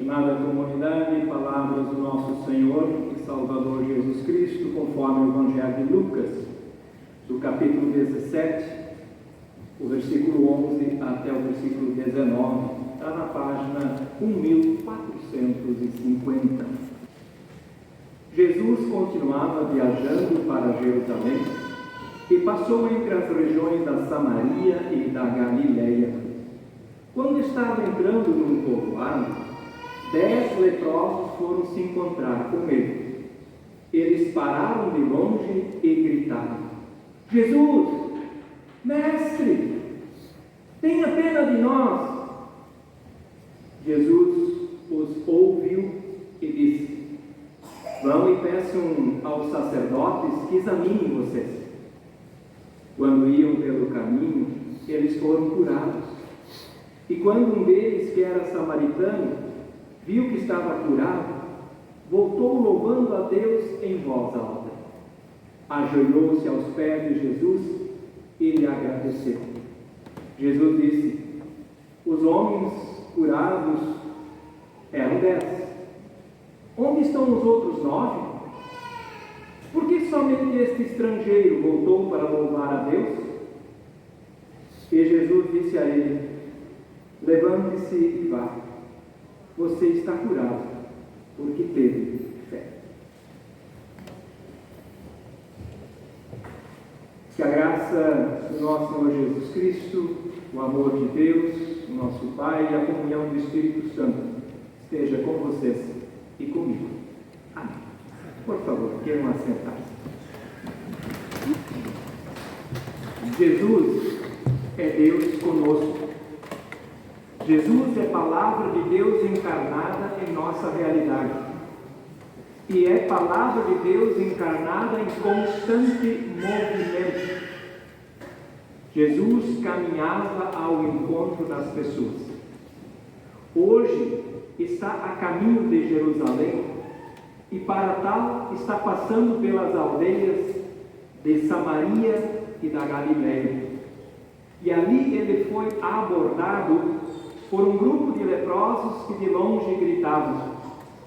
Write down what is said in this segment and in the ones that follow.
Estimada comunidade, palavras do nosso Senhor e Salvador Jesus Cristo, conforme o Evangelho de Lucas, do capítulo 17, o versículo 11 até o versículo 19, está na página 1450. Jesus continuava viajando para Jerusalém e passou entre as regiões da Samaria e da Galileia. Quando estava entrando num povoado, 10 leprosos foram se encontrar com ele. Eles pararam de longe e gritaram: Jesus, mestre, tenha pena de nós. Jesus os ouviu e disse: vão e peçam aos sacerdotes que examinem vocês. Quando iam pelo caminho, eles foram curados. E quando um deles, que era samaritano, viu que estava curado, voltou louvando a Deus em voz alta. Ajoelhou-se aos pés de Jesus e lhe agradeceu. Jesus disse: os homens curados eram 10. Onde estão os outros 9? Por que somente este estrangeiro voltou para louvar a Deus? E Jesus disse a ele: levante-se e vá. Você está curado, porque teve fé. Que a graça do nosso Senhor Jesus Cristo, o amor de Deus, nosso Pai, e a comunhão do Espírito Santo esteja com vocês e comigo. Amém. Por favor, queiram assentar-se. Jesus é Deus conosco. Jesus é palavra de Deus encarnada em nossa realidade. E é palavra de Deus encarnada em constante movimento. Jesus caminhava ao encontro das pessoas. Hoje está a caminho de Jerusalém e para tal está passando pelas aldeias de Samaria e da Galileia. E ali ele foi abordado por um grupo de leprosos que de longe gritavam: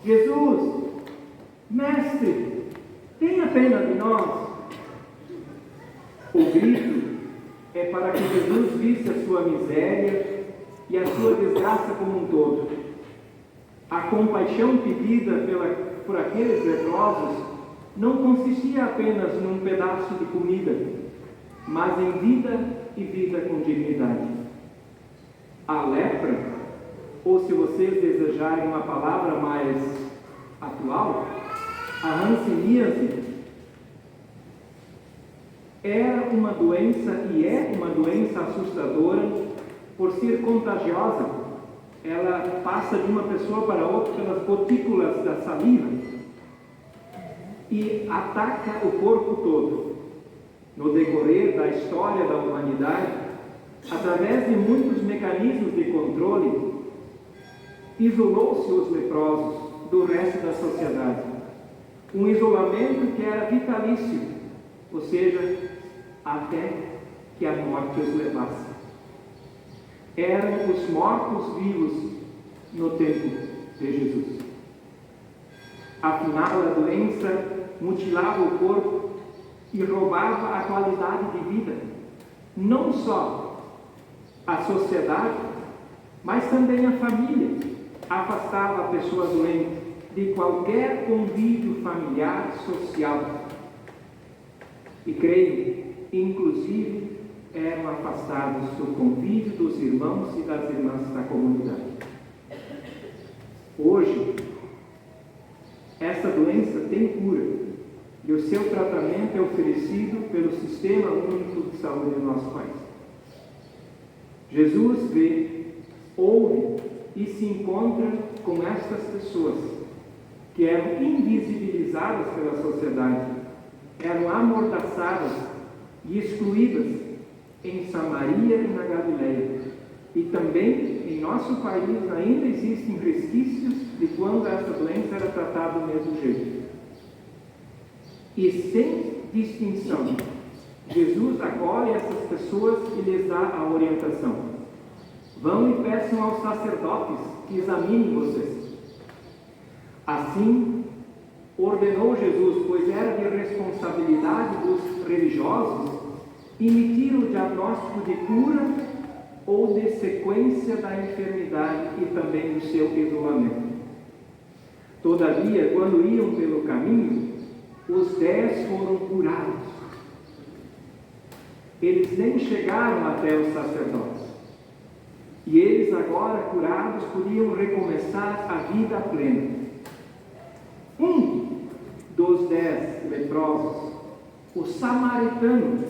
Jesus, mestre, tenha pena de nós. O grito é para que Jesus visse a sua miséria e a sua desgraça como um todo. A compaixão pedida por aqueles leprosos não consistia apenas num pedaço de comida, mas em vida e vida com dignidade. A lepra, ou se vocês desejarem uma palavra mais atual, a hanseníase, era uma doença e é uma doença assustadora por ser contagiosa. Ela passa de uma pessoa para outra pelas gotículas da saliva e ataca o corpo todo. No decorrer da história da humanidade, através de muitos mecanismos de controle, isolou-se os leprosos do resto da sociedade. Um isolamento que era vitalício, ou seja, até que a morte os levasse. Eram os mortos-vivos no tempo de Jesus. Afinal, a doença mutilava o corpo e roubava a qualidade de vida, não só a sociedade, mas também a família. Afastava a pessoa doente de qualquer convívio familiar, social. E creio, inclusive, eram afastados do convívio dos irmãos e das irmãs da comunidade. Hoje, essa doença tem cura e o seu tratamento é oferecido pelo Sistema Único de Saúde do nosso país. Jesus vê, ouve e se encontra com estas pessoas que eram invisibilizadas pela sociedade, eram amordaçadas e excluídas em Samaria e na Galileia. E também em nosso país ainda existem resquícios de quando essa doença era tratada do mesmo jeito. E sem distinção, Jesus acolhe essas pessoas e lhes dá a orientação: vão e peçam aos sacerdotes que examinem vocês. Assim, ordenou Jesus, pois era de responsabilidade dos religiosos, emitir o diagnóstico de cura ou de sequência da enfermidade e também do seu isolamento. Todavia, quando iam pelo caminho, os 10 foram curados. Eles nem chegaram até os sacerdotes. E eles, agora curados, podiam recomeçar a vida plena. Um dos 10 leprosos, o samaritano,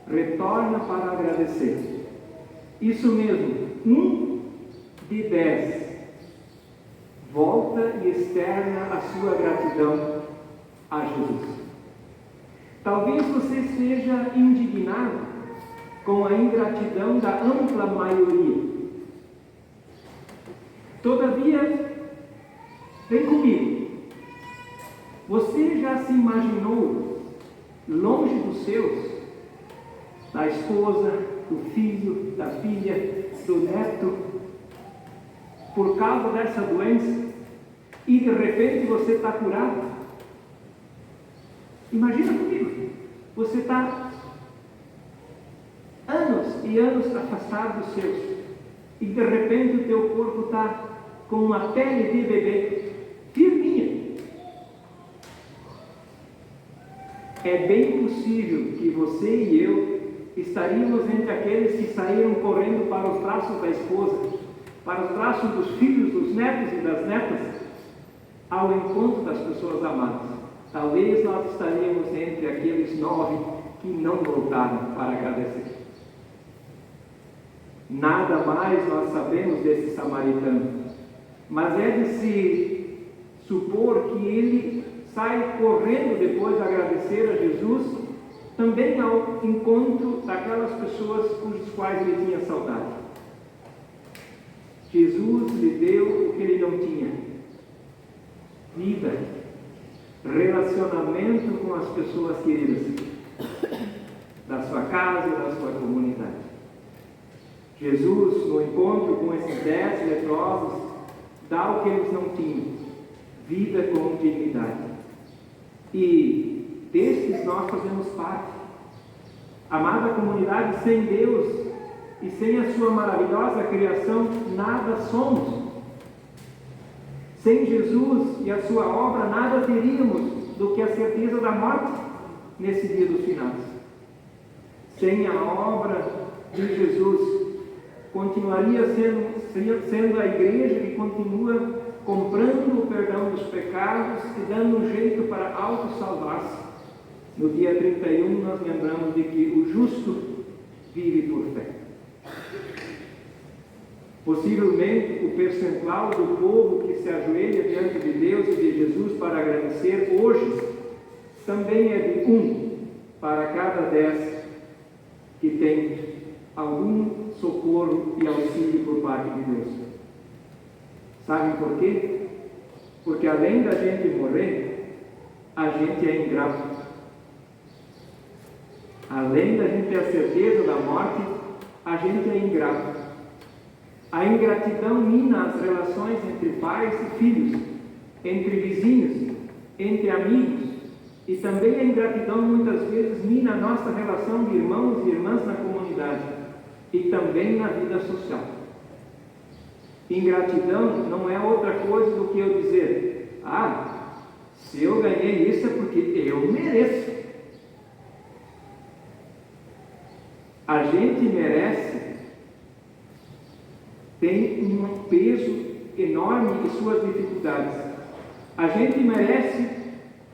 retorna para agradecer. Isso mesmo, um de 10 volta e externa a sua gratidão a Jesus. Talvez você esteja indignado com a ingratidão da ampla maioria. Todavia, vem comigo. Você já se imaginou longe dos seus, da esposa, do filho, da filha, do neto, por causa dessa doença, e de repente você está curado? Imagina comigo, você está anos e anos afastado dos seus, e de repente o teu corpo está com uma pele de bebê, firminha. É bem possível que você e eu estaríamos entre aqueles que saíram correndo para os braços da esposa, para os braços dos filhos, dos netos e das netas, ao encontro das pessoas amadas. Talvez nós estaríamos entre aqueles 9 que não voltaram para agradecer. Nada mais nós sabemos desse samaritano, mas é de se supor que ele sai correndo depois de agradecer a Jesus, também ao encontro daquelas pessoas cujos quais ele tinha saudade. Jesus lhe deu o que ele não tinha: vida, relacionamento com as pessoas queridas da sua casa e da sua comunidade. Jesus, no encontro com esses 10 leprosos, dá o que eles não tinham: vida com dignidade. E destes nós fazemos parte. Amada comunidade, sem Deus e sem a sua maravilhosa criação, nada somos. Sem Jesus e a sua obra, nada teríamos do que a certeza da morte nesse dia dos finados. Sem a obra de Jesus, continuaria sendo a igreja que continua comprando o perdão dos pecados e dando um jeito para autossalvar-se. No dia 31 nós lembramos de que o justo vive por fé. Possivelmente o percentual do povo que se ajoelha diante de Deus e de Jesus para agradecer hoje também é de 1 para cada 10 que tem algum socorro e auxílio por parte de Deus. Sabem por quê? Porque além da gente morrer, a gente é ingrato. Além da gente ter a certeza da morte, a gente é ingrato. A ingratidão mina as relações entre pais e filhos, entre vizinhos, entre amigos, e também a ingratidão muitas vezes mina a nossa relação de irmãos e irmãs na comunidade e também na vida social. Ingratidão não é outra coisa do que eu dizer: se eu ganhei isso é porque eu mereço. A gente merece tem um peso enorme em suas dificuldades. A gente merece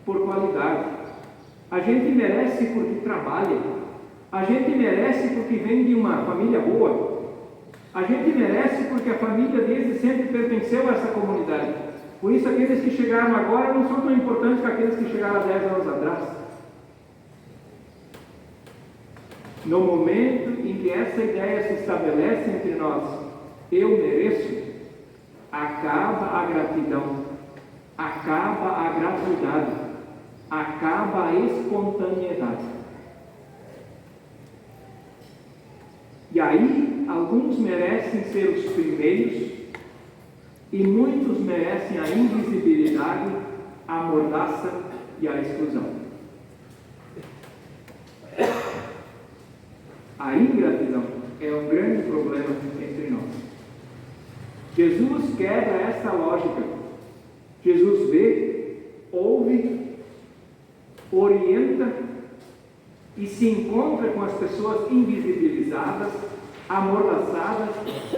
por qualidade. A gente merece porque trabalha. A gente merece porque vem de uma família boa. A gente merece porque a família desde sempre pertenceu a essa comunidade. Por isso aqueles que chegaram agora não são tão importantes que aqueles que chegaram há 10 anos atrás. No momento em que essa ideia se estabelece entre nós, eu mereço, acaba a gratidão, acaba a gratuidade, acaba a espontaneidade. E aí, alguns merecem ser os primeiros e muitos merecem a invisibilidade agressividade, a mordaça e a exclusão. A ingratidão é um grande problema entre nós. Jesus quebra essa lógica. Jesus vê, ouve, orienta e se encontra com as pessoas invisibilizadas, amordaçadas,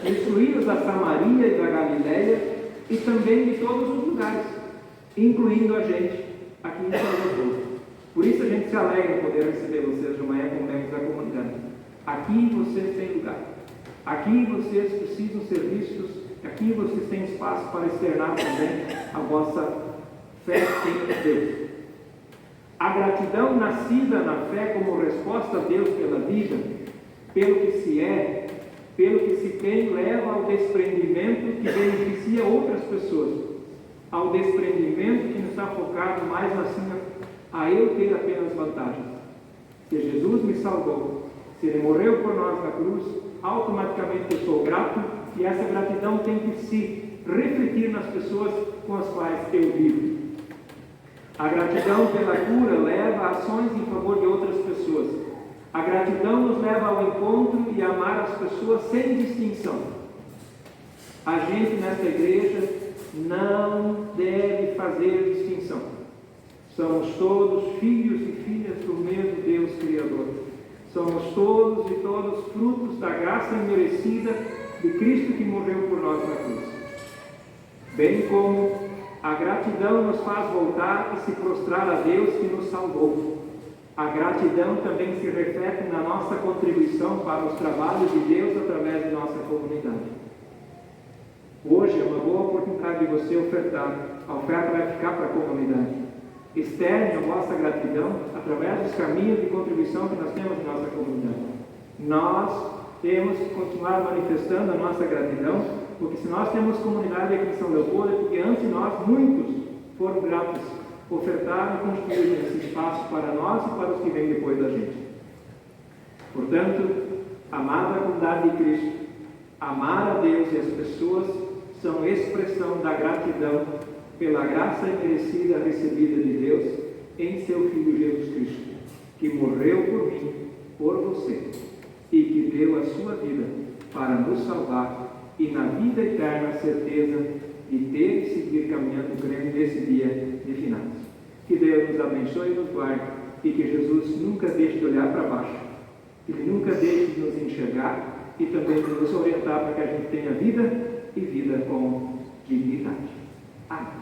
excluídas da Samaria e da Galileia e também de todos os lugares, incluindo a gente aqui em Salvador. Por isso a gente se alegra em poder receber vocês de manhã como membros da comunidade. Aqui vocês têm lugar. Aqui vocês precisam ser vistos. Aqui vocês têm espaço para externar também a vossa fé em Deus. A gratidão nascida na fé como resposta a Deus pela vida, pelo que se é, pelo que se tem, leva ao desprendimento que beneficia outras pessoas, ao desprendimento que não está focado mais assim a eu ter apenas vantagens. Se Jesus me salvou, se Ele morreu por nós na cruz, automaticamente eu sou grato e essa gratidão tem que se refletir nas pessoas com as quais eu vivo. A gratidão pela cura leva a ações em favor de outras pessoas. A gratidão nos leva ao encontro e a amar as pessoas sem distinção. A gente nesta igreja não deve fazer distinção. Somos todos filhos e filhas do mesmo Deus Criador. Somos todos e todas frutos da graça imerecida de Cristo que morreu por nós na cruz. Bem como a gratidão nos faz voltar e se prostrar a Deus que nos salvou. A gratidão também se reflete na nossa contribuição para os trabalhos de Deus através de nossa comunidade. Hoje é uma boa oportunidade de você ofertar. A oferta vai ficar para a comunidade. Externe a vossa gratidão através dos caminhos de contribuição que nós temos na nossa comunidade. Nós temos que continuar manifestando a nossa gratidão, porque se nós temos comunidade aqui em São Leopoldo, é porque antes de nós, muitos foram gratos, ofertaram e construíram esse espaço para nós e para os que vêm depois da gente. Portanto, amar a comunidade de Cristo, amar a Deus e as pessoas são expressão da gratidão pela graça imerecida recebida de Deus em seu Filho Jesus Cristo, que morreu por mim, por você, e que deu a sua vida para nos salvar e na vida eterna a certeza de ter e seguir caminhando crendo nesse dia de finados. Que Deus nos abençoe e nos guarde e que Jesus nunca deixe de olhar para baixo, que Ele nunca deixe de nos enxergar e também de nos orientar para que a gente tenha vida e vida com dignidade. Amém.